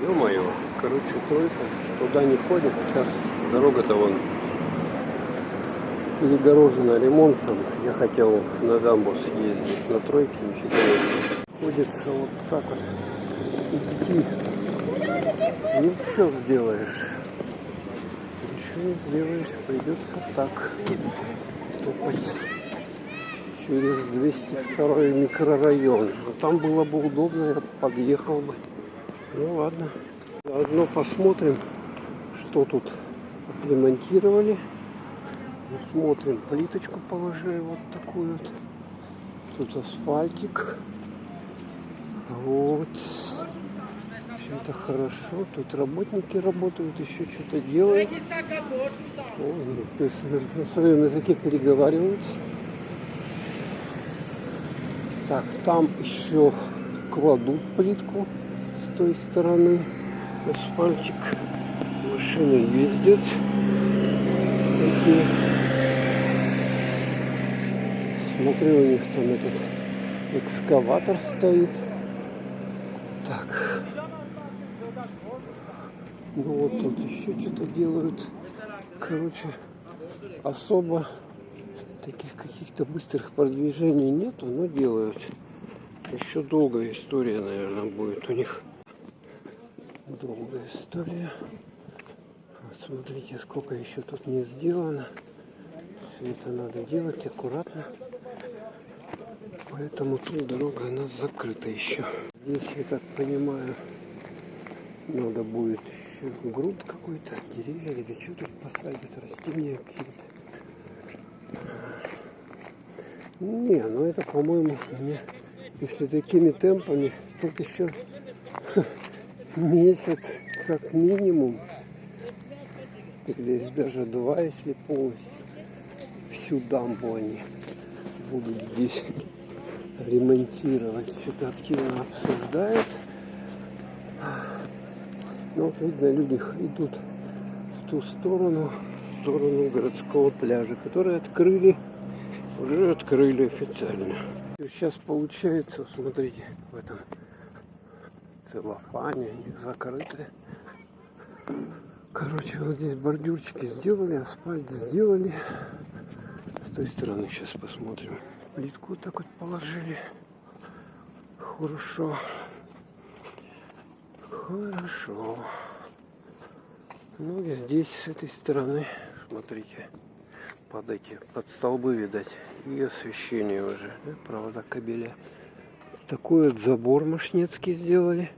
Ё-моё, короче, тройка туда не ходит. Сейчас дорога-то вон перегорожена ремонтом. Я хотел на дамбу съездить, на тройке нифига не ходится вот так вот. Идти. Ну что сделаешь? Ничего не сделаешь, придется так. Топать через 202 микрорайон. Но там было бы удобно, я подъехал бы. Ну ладно. Заодно посмотрим, что тут отремонтировали. Смотрим, плиточку положили вот такую вот. Тут асфальтик. Вот. В общем-то хорошо. Тут работники работают, еще что-то делают. На своем языке переговариваются. Так, там еще кладут плитку с той стороны. Асфальтик. Машины ездят. Такие. Смотрю, у них там этот экскаватор стоит. Так. Ну вот тут еще что-то делают. Короче, особо таких каких-то быстрых продвижений нету, но делают. Еще долгая история, наверное, будет у них. Долгая история. Вот смотрите, сколько еще тут не сделано. Все это надо делать аккуратно. Поэтому тут дорога, она закрыта еще. Здесь, я так понимаю, надо будет еще грунт какой-то, деревья или что тут посадят, растения какие-то. Не, ну это, по-моему, мне, если такими темпами, тут еще месяц как минимум, или даже 2, если полностью, всю дамбу они будут здесь ремонтировать. Что-то активно обсуждают. Но вот видно, люди идут в ту сторону, в сторону городского пляжа, который открыли, уже открыли официально. И сейчас получается, смотрите, в этом целлофане, они закрыты. Короче, вот здесь бордюрчики сделали, асфальт сделали. С той стороны сейчас посмотрим. Плитку вот так вот положили. Хорошо. Хорошо. Ну и здесь, с этой стороны, смотрите, под столбы, видать, и освещение уже, да, провода кабеля. Такой вот забор мошнецкий сделали.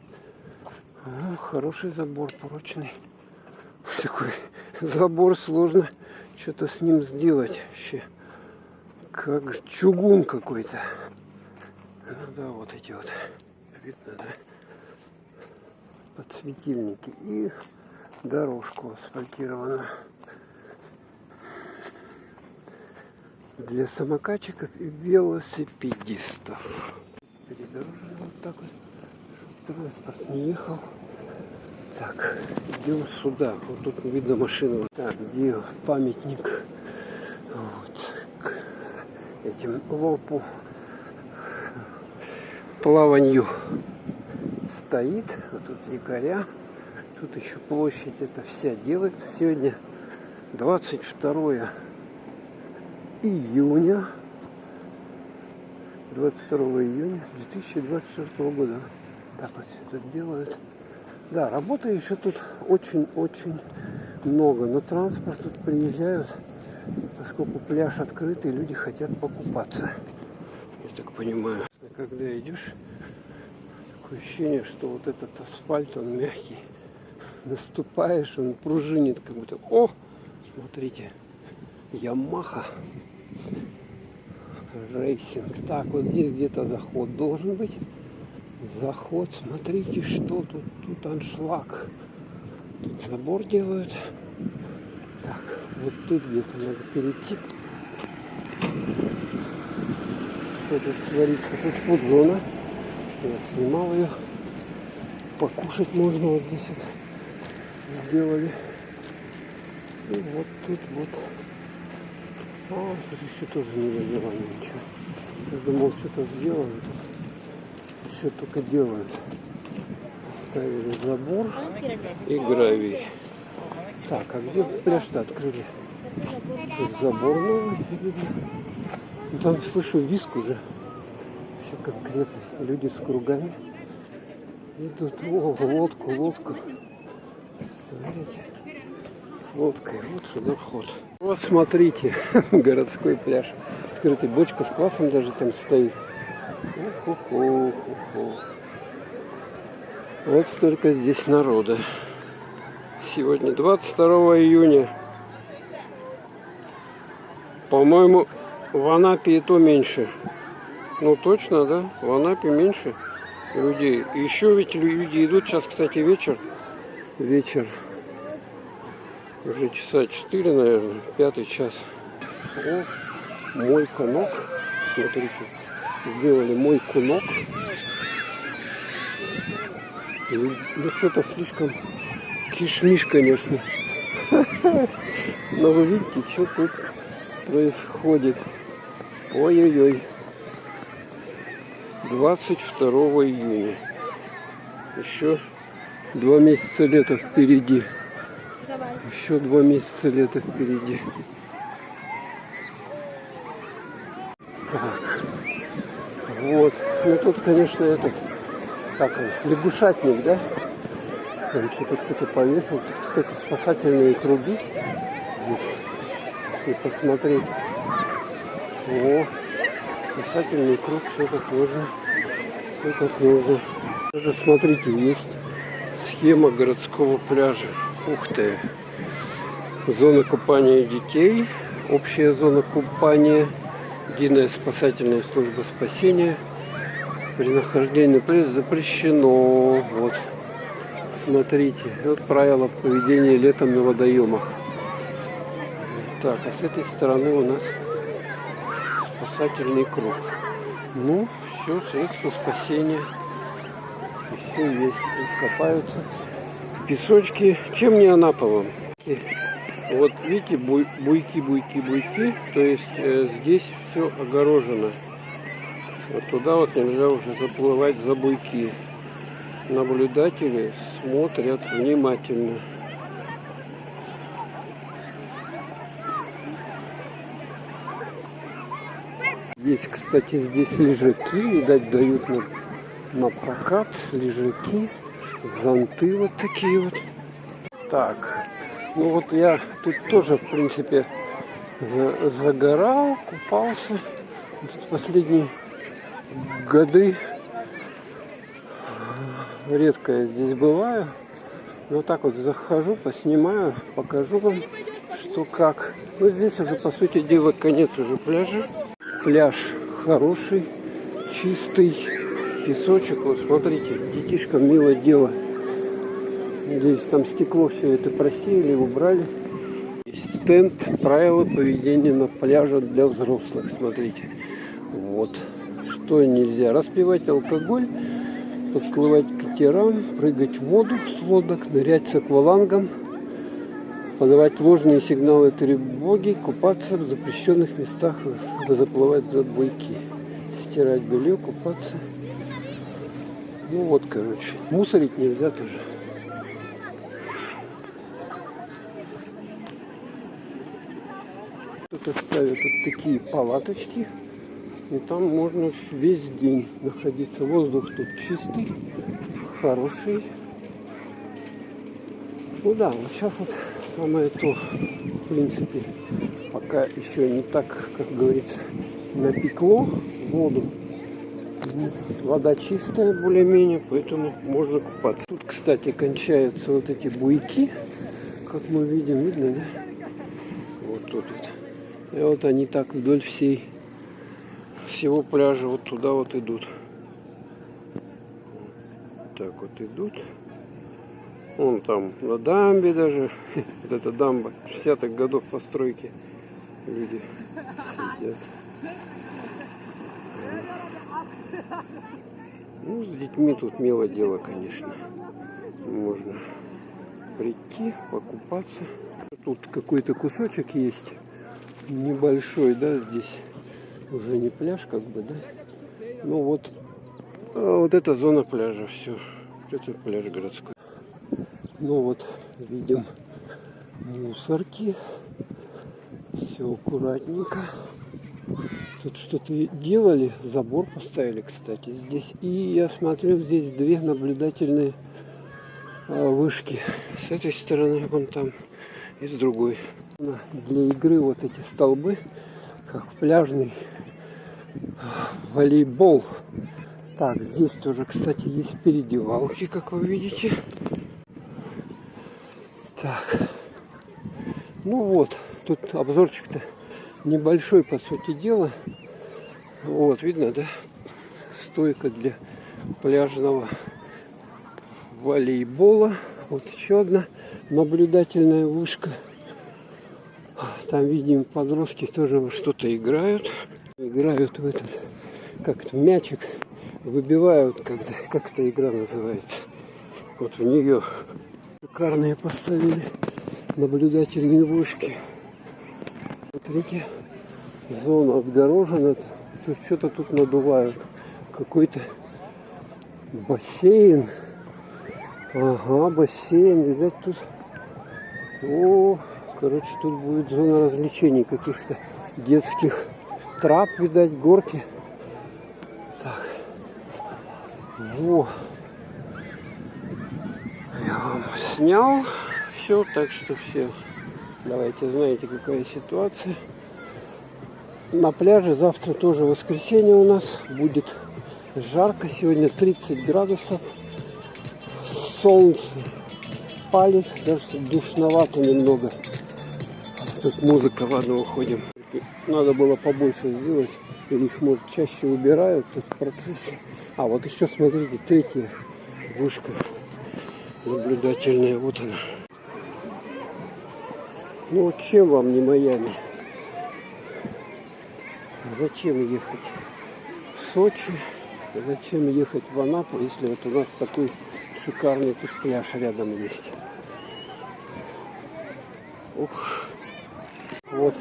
Хороший забор, прочный. Такой забор, сложно что-то с ним сделать вообще. Как чугун какой-то. Ну да, вот эти вот. Видно, да? Подсветильники. И дорожку асфальтированную. Для самокатчиков и велосипедистов. Перегорожено вот так вот, чтобы транспорт не ехал. Так, идем сюда. Вот тут видно машину. Так, где памятник вот, к этим лопу плаванию стоит. Вот тут якоря. Тут еще площадь эта вся делается. Сегодня 22 июня. 22 июня 2024 года. Так вот все тут делают. Да, работы еще тут очень-очень много. Но транспорт тут приезжают, поскольку пляж открытый, люди хотят покупаться. Я так понимаю. Когда идешь, такое ощущение, что вот этот асфальт, он мягкий. Наступаешь, он пружинит, как будто. О, смотрите, Ямаха рейсинг. Так, вот здесь где-то заход должен быть. Заход, смотрите, что тут. Тут аншлаг. Тут забор делают. Так, вот тут где-то надо перейти. Что тут творится? Тут фуд-зона. Я снимал ее. Покушать можно вот здесь вот сделали. И вот тут вот. А, тут еще тоже не доделали ничего. Я думал, что-то сделано. Еще только делают. поставили забор и гравий. Так, а где пляж-то открыли? Тут забор новый. Ну, там слышу визг уже. Все конкретно. Люди с кругами идут. О, лодку. Смотрите. С лодкой. Вот сюда вход. Вот смотрите, городской пляж. Открытый, бочка с квасом даже там стоит. Вот столько здесь народа. Сегодня 22 июня. По-моему, в Анапе и то меньше. Ну точно, да? В Анапе меньше людей. Еще ведь люди идут. Сейчас, кстати, вечер. Уже часа 4, наверное. 5 час. О, мой конок. Смотрите. Сделали мой конок. Ну, что-то слишком кишмиш, конечно. Но вы видите, что тут происходит. Ой-ой-ой. 22 июня. Еще 2 месяца лета впереди. Еще 2 месяца лета впереди. Так. Вот. Ну тут, конечно, этот, как он, лягушатник, да? Там что-то кто-то повесил. Тут, кстати, спасательные круги. Здесь, если посмотреть. О, спасательный круг, все как нужно. Все как нужно. Даже смотрите, есть схема городского пляжа. Ух ты! Зона купания детей. Общая зона купания. Единая спасательная служба спасения. При нахождении на пляже запрещено. Вот. Смотрите. Вот правила поведения летом на водоемах. Так, а с этой стороны у нас спасательный круг. Ну, все, средства спасения. И все есть. Тут копаются. Песочки. Чем не Анапа вам? Вот видите, буйки. То есть здесь все огорожено. Вот туда вот нельзя уже заплывать за буйки. Наблюдатели смотрят внимательно. Есть, кстати, здесь лежаки, видать, дают на прокат. Лежаки, зонты вот такие вот. Так, ну вот я тут тоже, в принципе, загорал, купался. Последние годы редко я здесь бываю. Вот так вот захожу, поснимаю, покажу вам, что как. Ну, здесь уже, по сути дела, конец уже пляжа. Пляж хороший, чистый, песочек. Вот смотрите, детишкам мило дело. Здесь там стекло все это просеяли, убрали. Есть стенд правила поведения на пляже для взрослых. Смотрите. Вот. Что нельзя? Распивать алкоголь, подплывать к катерам, прыгать в воду с лодок, нырять с аквалангом, подавать ложные сигналы тревоги, купаться в запрещенных местах, заплывать за буйки, стирать белье, купаться. Ну вот, короче, мусорить нельзя тоже. Тут ставят вот такие палаточки, и там можно весь день находиться. Воздух тут чистый, хороший. Ну да, вот сейчас вот самое то, в принципе, пока еще не так, как говорится, напекло воду. Вода чистая более-менее, поэтому можно купаться. Тут, кстати, кончаются вот эти буйки, как мы видим, видно, да? Вот тут вот. И вот они так вдоль всего пляжа вот туда вот идут. Так вот идут. Вон там на дамбе даже. Вот эта дамба 60-х годов постройки. Люди сидят. Ну, с детьми тут мило дело, конечно. Можно прийти, покупаться. Тут какой-то кусочек есть. Небольшой, да, здесь уже не пляж, как бы, да. Ну вот, вот эта зона пляжа, все. Это пляж городской. Ну вот, видим мусорки. Все аккуратненько. Тут что-то делали, забор поставили, кстати, здесь. И я смотрю, здесь две наблюдательные вышки. С этой стороны, вон там, и с другой. Для игры вот эти столбы, как пляжный волейбол. Так, здесь тоже, кстати, есть переодевалки, как вы видите. Так. Ну вот, тут обзорчик-то небольшой, по сути дела. Вот, видно, да? Стойка для пляжного волейбола. Вот еще одна наблюдательная вышка. Там, видим, подростки тоже что-то играют. Играют в этот, как-то мячик. Выбивают, когда, как эта игра называется. Вот в нее шикарные поставили наблюдательные вышки. Смотрите, зона отгорожена. Тут что-то тут надувают. Какой-то бассейн. Ага, бассейн. Видать, тут... О, короче, тут будет зона развлечений каких-то детских трап, видать, горки. Так. Во. Я вам снял все, так что все. Давайте, знаете, какая ситуация. На пляже завтра тоже воскресенье у нас. Будет жарко. Сегодня 30 градусов. Солнце палит. Даже душновато немного. Тут музыка, ладно, уходим. Надо было побольше сделать. Или их, может, чаще убирают тут в процессе. А, вот еще, смотрите, третья вышка наблюдательная. Вот она. Ну вот чем вам не Майами? Зачем ехать в Сочи? Зачем ехать в Анапу, если вот у нас такой шикарный тут пляж рядом есть? Ух. Вот.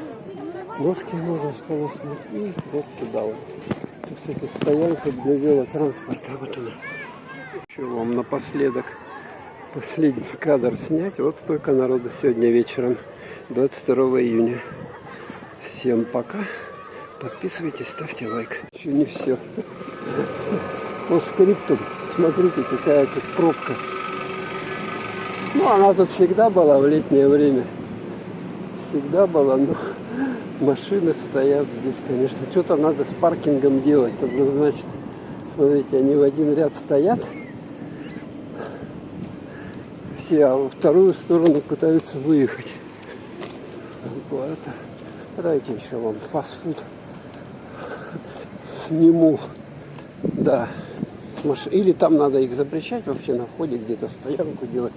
Ножки можно сполоснуть и вот туда вот. Тут, кстати, стоянка для велотранспорта. Вот она. Еще вам напоследок последний кадр снять. Вот столько народу сегодня вечером, 22 июня. Всем пока. Подписывайтесь, ставьте лайк. Еще не все. По скрипту. Смотрите, какая тут пробка. Ну, она тут всегда была в летнее время. Всегда была, но машины стоят здесь, конечно. Что-то надо с паркингом делать, однозначно. Смотрите, они в один ряд стоят. Все, а во вторую сторону пытаются выехать. Давайте еще вам фастфуд сниму. Да. Или там надо их запрещать вообще на входе, где-то стоянку делать,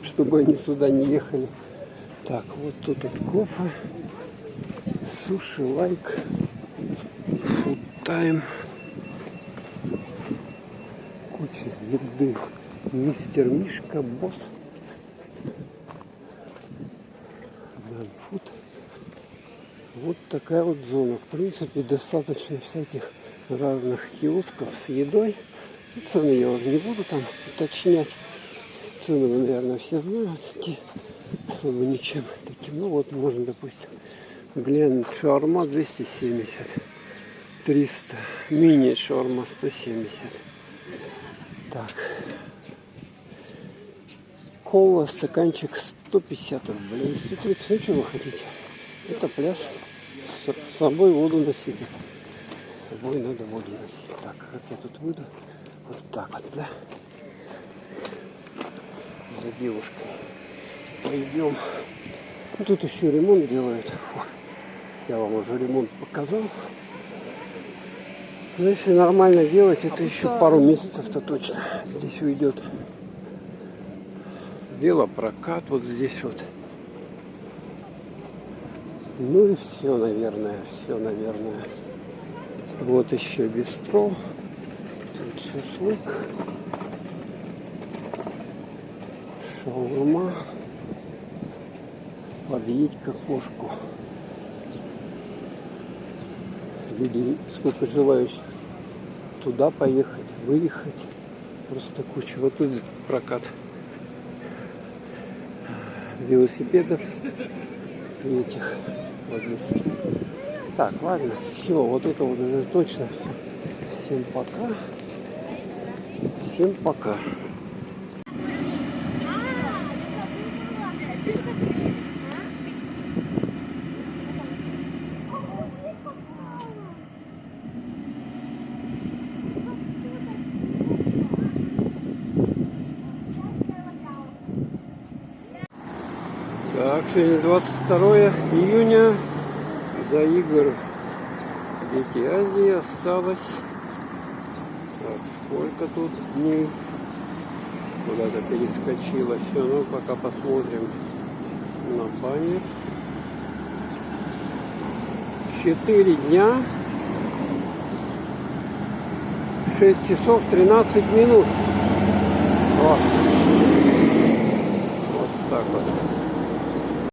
чтобы они сюда не ехали. Так, вот тут вот кофе, суши, лайк, фуд тайм, куча еды, мистер Мишка, босс, фуд. Вот такая вот зона. В принципе, достаточно всяких разных киосков с едой. Цены я уже не буду там уточнять. Цены вы, наверное, все знают. Особо ничем таким. Ну вот, можно, допустим, глянуть. Шаурма 270. 300. Мини шаурма 170. Так. Кола, стаканчик 150 рублей. 130. Ну, что вы хотите? Это пляж. С собой воду носите. С собой надо воду носить. Так, как я тут выйду? Вот так вот, да? За девушкой. Пойдем. Ну, тут еще ремонт делают. Я вам уже ремонт показал. Но если нормально делать, это еще пару месяцев-то точно здесь уйдет. Велопрокат вот здесь вот. Ну и все, наверное. Все, наверное. Вот еще бистро. Тут шашлык. Шаурма. Подъедь к окошку. Люди, сколько желающих туда поехать, выехать. просто куча. Вот тут прокат велосипедов и этих. Вот здесь. Так, ладно, все, вот это вот уже точно все. Всем пока. Всем пока. Так, сегодня 22 июня. До игр Дети Азии осталось. Так, сколько тут дней? Куда-то перескочило все. Ну, пока посмотрим на баннер. 4 дня. 6 часов 13 минут. Вот так вот.